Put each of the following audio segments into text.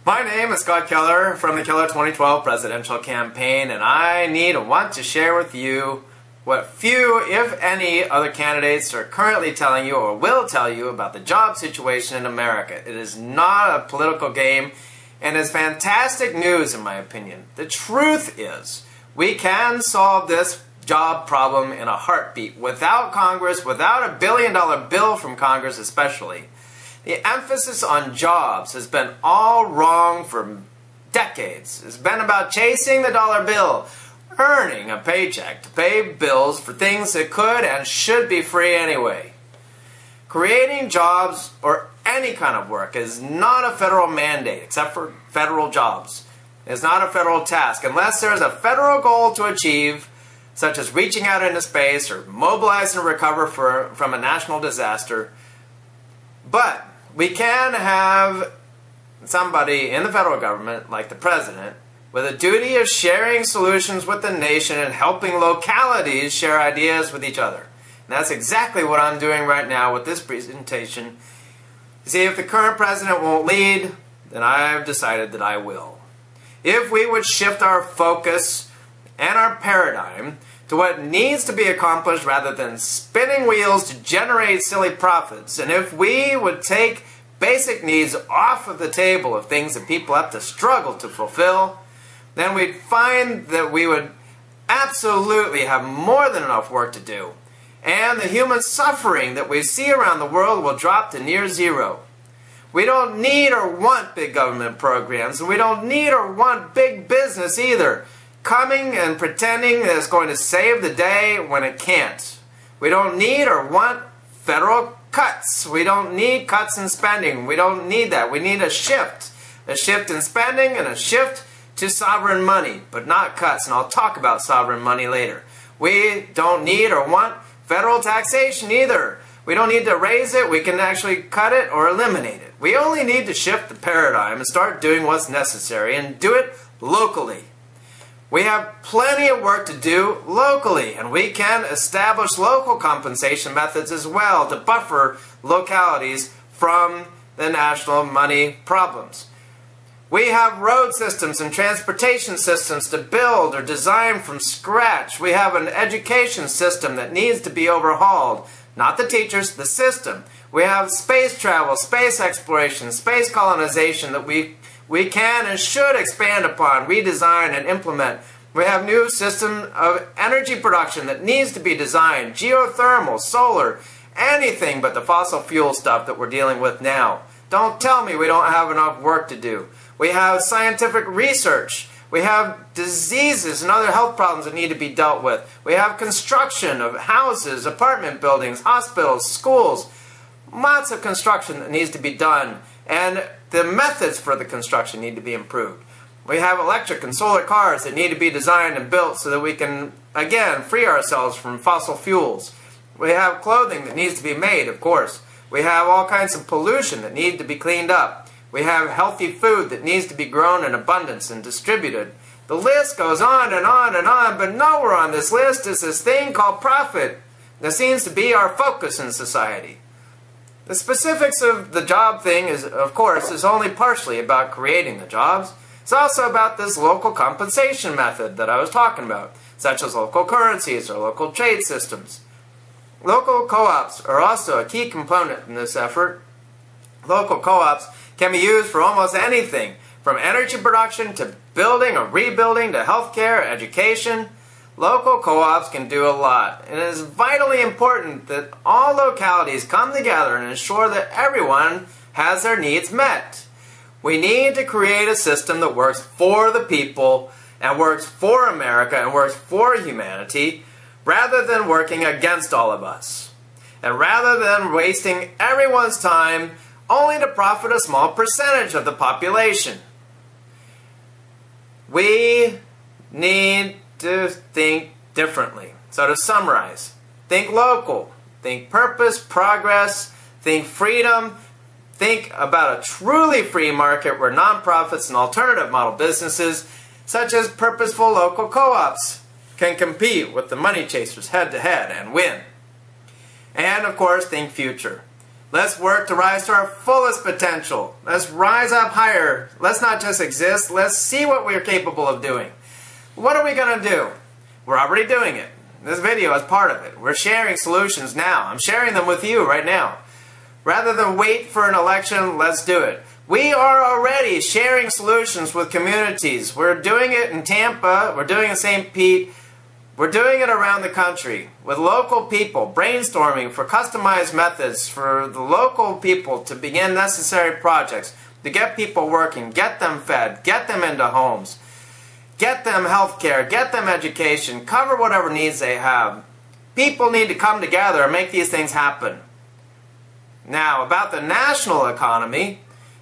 My name is Scott Keller from the Keller 2012 presidential campaign, and I need and want to share with you what few, if any, other candidates are currently telling you or will tell you about the job situation in America. It is not a political game, and is fantastic news in my opinion. The truth is, we can solve this job problem in a heartbeat without Congress, without a billion-dollar bill from Congress especially. The emphasis on jobs has been all wrong for decades. It's been about chasing the dollar bill, earning a paycheck to pay bills for things that could and should be free anyway. Creating jobs or any kind of work is not a federal mandate, except for federal jobs. It's not a federal task unless there's a federal goal to achieve, such as reaching out into space or mobilize and recover from a national disaster. But we can have somebody in the federal government, like the president, with a duty of sharing solutions with the nation and helping localities share ideas with each other. And that's exactly what I'm doing right now with this presentation. See, if the current president won't lead, then I've decided that I will. If we would shift our focus and our paradigm to what needs to be accomplished rather than spinning wheels to generate silly profits, and if we would take basic needs off of the table of things that people have to struggle to fulfill, then we'd find that we would absolutely have more than enough work to do, and the human suffering that we see around the world will drop to near zero. We don't need or want big government programs, and we don't need or want big business either, coming and pretending that it's going to save the day when it can't. We don't need or want federal cuts. We don't need cuts in spending. We don't need that. We need a shift in spending and a shift to sovereign money, but not cuts, and I'll talk about sovereign money later. We don't need or want federal taxation either. We don't need to raise it. We can actually cut it or eliminate it. We only need to shift the paradigm and start doing what's necessary and do it locally. We have plenty of work to do locally, and we can establish local compensation methods as well to buffer localities from the national money problems. We have road systems and transportation systems to build or design from scratch. We have an education system that needs to be overhauled. Not the teachers, the system. We have space travel, space exploration, space colonization that we can and should expand upon, redesign, and implement. We have new system of energy production that needs to be designed, geothermal, solar, anything but the fossil fuel stuff that we're dealing with now. Don't tell me we don't have enough work to do. We have scientific research. We have diseases and other health problems that need to be dealt with. We have construction of houses, apartment buildings, hospitals, schools. Lots of construction that needs to be done, and the methods for the construction need to be improved. We have electric and solar cars that need to be designed and built so that we can, again, free ourselves from fossil fuels. We have clothing that needs to be made, of course. We have all kinds of pollution that needs to be cleaned up. We have healthy food that needs to be grown in abundance and distributed. The list goes on and on and on, but nowhere on this list is this thing called profit that seems to be our focus in society. The specifics of the job thing is, of course, is only partially about creating the jobs. It's also about this local compensation method that I was talking about, such as local currencies or local trade systems. Local co-ops are also a key component in this effort. Local co-ops can be used for almost anything, from energy production to building or rebuilding to healthcare, education. Local co-ops can do a lot, and it is vitally important that all localities come together and ensure that everyone has their needs met. We need to create a system that works for the people and works for America and works for humanity rather than working against all of us. And rather than wasting everyone's time only to profit a small percentage of the population. We need to think differently. So to summarize, think local, think purpose, progress, think freedom, think about a truly free market where nonprofits and alternative model businesses, such as purposeful local co-ops, can compete with the money chasers head to head and win. And of course, think future. Let's work to rise to our fullest potential. Let's rise up higher. Let's not just exist. Let's see what we're capable of doing. What are we going to do? We're already doing it. This video is part of it. We're sharing solutions now. I'm sharing them with you right now. Rather than wait for an election, let's do it. We are already sharing solutions with communities. We're doing it in Tampa. We're doing it in St. Pete. We're doing it around the country with local people, brainstorming for customized methods for the local people to begin necessary projects, to get people working, get them fed, get them into homes, get them health care, get them education, cover whatever needs they have. People need to come together and make these things happen. Now, about the national economy,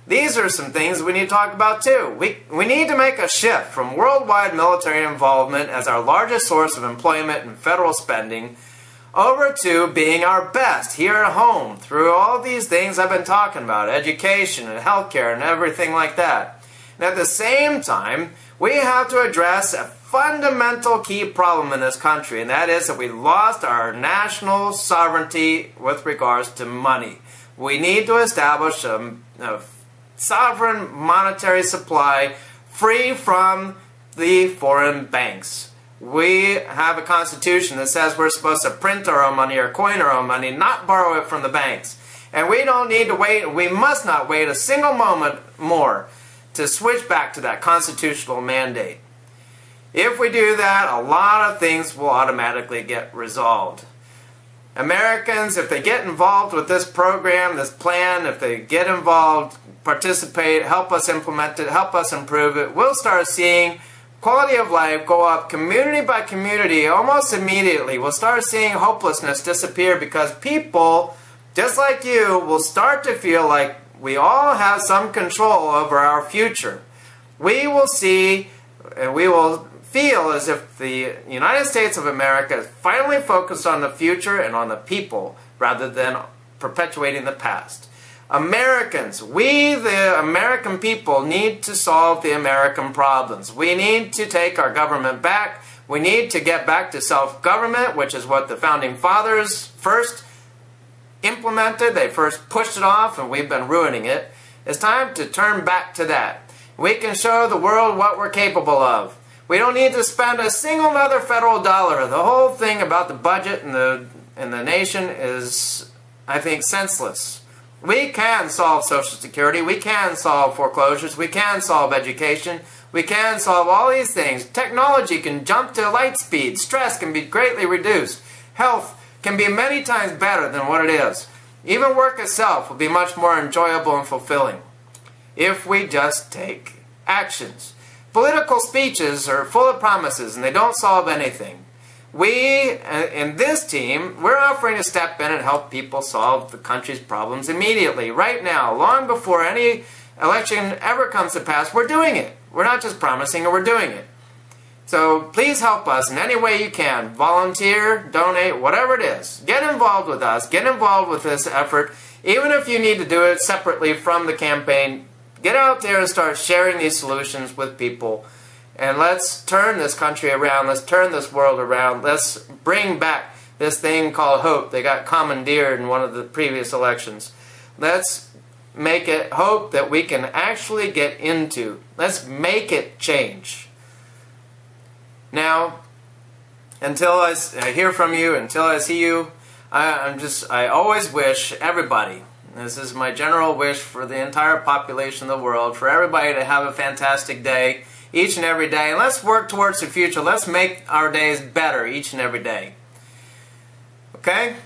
these are some things we need to talk about too. We need to make a shift from worldwide military involvement as our largest source of employment and federal spending over to being our best here at home through all these things I've been talking about, education and healthcare and everything like that. And at the same time, we have to address a fundamental key problem in this country, and that is that we lost our national sovereignty with regards to money. We need to establish a sovereign monetary supply free from the foreign banks. We have a constitution that says we're supposed to print our own money or coin our own money, not borrow it from the banks. And we don't need to wait, we must not wait a single moment more to switch back to that constitutional mandate. If we do that, a lot of things will automatically get resolved. Americans, if they get involved with this program, this plan, if they get involved, participate, help us implement it, help us improve it, we'll start seeing quality of life go up community by community almost immediately. We'll start seeing hopelessness disappear because people, just like you, will start to feel like we all have some control over our future. We will see and we will feel as if the United States of America is finally focused on the future and on the people rather than perpetuating the past. Americans, we the American people need to solve the American problems. We need to take our government back. We need to get back to self-government, which is what the Founding Fathers first implemented. They first pushed it off and we've been ruining it. It's time to turn back to that. We can show the world what we're capable of. We don't need to spend a single other federal dollar. The whole thing about the budget and the nation is, I think, senseless. We can solve Social Security. We can solve foreclosures. We can solve education. We can solve all these things. Technology can jump to light speed. Stress can be greatly reduced. Health can be many times better than what it is. Even work itself will be much more enjoyable and fulfilling if we just take actions. Political speeches are full of promises and they don't solve anything. We, in this team, we're offering to step in and help people solve the country's problems immediately, right now, long before any election ever comes to pass. We're doing it. We're not just promising, we're doing it. So please help us in any way you can. Volunteer, donate, whatever it is. Get involved with us. Get involved with this effort. Even if you need to do it separately from the campaign, get out there and start sharing these solutions with people. And let's turn this country around. Let's turn this world around. Let's bring back this thing called hope. They got commandeered in one of the previous elections. Let's make it hope that we can actually get into. Let's make it change. Now, until I hear from you, until I see you, I always wish everybody, this is my general wish for the entire population of the world, for everybody to have a fantastic day, each and every day. And let's work towards the future. Let's make our days better each and every day. Okay?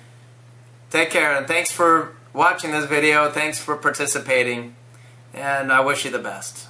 Take care, and thanks for watching this video. Thanks for participating, and I wish you the best.